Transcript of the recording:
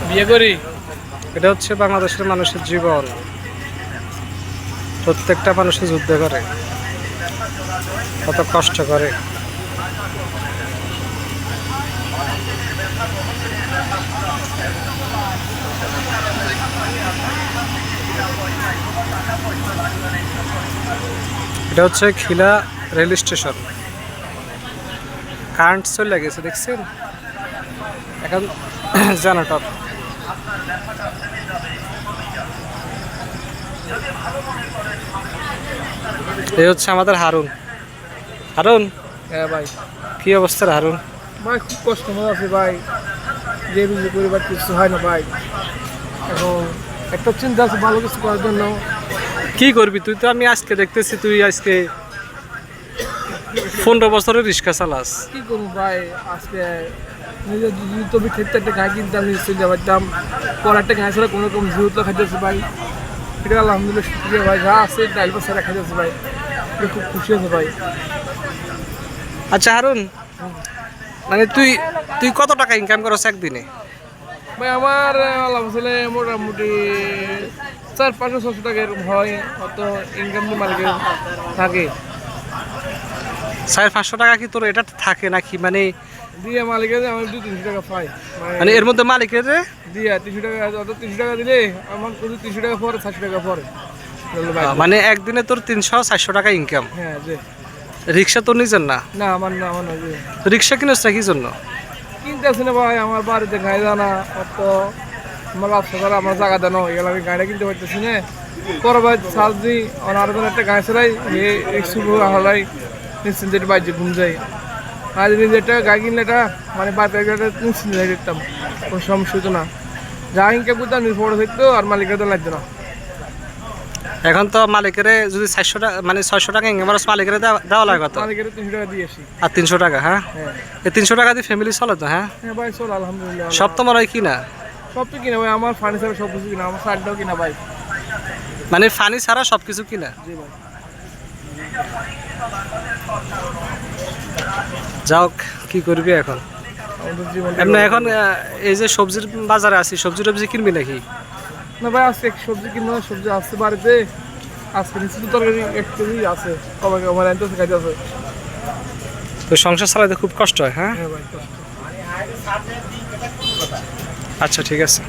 বিয়ে করি, এটা হচ্ছে বাংলাদেশের মানুষের জীবন। প্রত্যেকটা মানুষের যুদ্ধ করে, কত কষ্ট করে। এটা হচ্ছে খিলা রেল স্টেশন। কারেন্ট চলে গেছে, দেখছেন? এখন জেনারেটর। এই হচ্ছে আমাদের হারুন। হারুন, হ্যাঁ ভাই। কি অবস্থা রে হারুন? ভাই খুব কষ্ট মনে আছে ভাই, যে বিজয় পরিবার কিছু হয় না ভাই। এখন একটা চিন্তা আছে ভালো কিছু করার জন্য। কি করবি তুই? তো আমি আজকে দেখতেছি তুই আজকে 15 বছরের রিক্সা চালাস। কি করবো ভাই, আজকে নিজের তবে ক্ষেত্রে একটা গায়ে কিনতাম, নিজে চলে পারতাম। পর একটা গায়ে ছাড়া কোনো রকম জিহুতলা খাইতেছে ভাই। এটা আলহামদুলিল্লাহ শুক্রিয়া ভাই, যা আছে ড্রাইভার ছাড়া খাইতেছে ভাই, এটা খুব খুশি আছে ভাই। আচ্ছা হারুন, মানে তুই তুই কত টাকা ইনকাম করছ একদিনে? ভাই আমার আল্লাহ ছেলে মোটামুটি 400-500-600 টাকা এরকম হয়, অত ইনকাম তো মালিকের থাকে। 400-500 টাকা কি তোর এটা থাকে নাকি? মানে দিয়ে মালিকের আমি 200-300 টাকা পাই, মানে এর মধ্যে মালিকের দিয়ে 300 টাকা, অত 300 টাকা দিলে আমার শুধু 300 টাকা পরে 700 টাকা পরে। মানে একদিনে তোর 300-400 টাকা ইনকাম? হ্যাঁ যে। রিক্সা তোর নিজের না? না আমার না, আমার না যে। রিক্সা কিনছ না কি জন্য? কিনতে আসি না ভাই, আমার বাড়িতে গাড়ি জানা অত আমার ব্যবসা করা, আমার জায়গা দেনো এগুলো, আমি গাড়িটা কিনতে পারতেছি না। পরে ভাই সাজ দিই আর একটা গাড়ি চালাই, শুভ হালাই নিশ্চিন্তে বাইরে ঘুম যাই। আর নিজের একটা গাড়ি কিনলে এটা মানে বাড়িতে নিশ্চিন্তে দেখতাম, কোনো সমস্যা হতো না। যা ইনকাম করতাম ফটো থাকতো আর মালিকের তো লাগতো না। এখন তো মালিকের যদি 400 টাকা মানে 600 টাকা ইনকাম করছ, মালিকের দেওয়া লাগে কত? মালিকের 300 টাকা দিয়ে আসি। আর 300 টাকা? হ্যাঁ, হ্যাঁ এই 300 টাকা দিয়ে ফ্যামিলি চলে তো? হ্যাঁ হ্যাঁ ভাই চল আলহামদুলিল্লাহ। সব তোমার হয় কিনা? সব তো কিনা ভাই, আমার ফার্নিচার সব কিছু কিনা, আমার শার্টটাও কিনা ভাই। মানে ফানি ছাড়া সব কিছু কিনা? জি ভাই। যাও, কি করবি এখন? আমাদের জীবন এমনি এখন এই যে সবজির বাজারে আছি, সবজি টবজি কিনবি নাকি? না ভাই, আজকে সবজি কিনবো, সবজি আসছে বাড়িতে। আজকে নিশ্চিত তরকারি এক কেজি আছে, সবাই আমার আনতে খাইতে আছে। তো সংসার চালাতে খুব কষ্ট হয়? হ্যাঁ হ্যাঁ ভাই কষ্ট। আচ্ছা ঠিক আছে।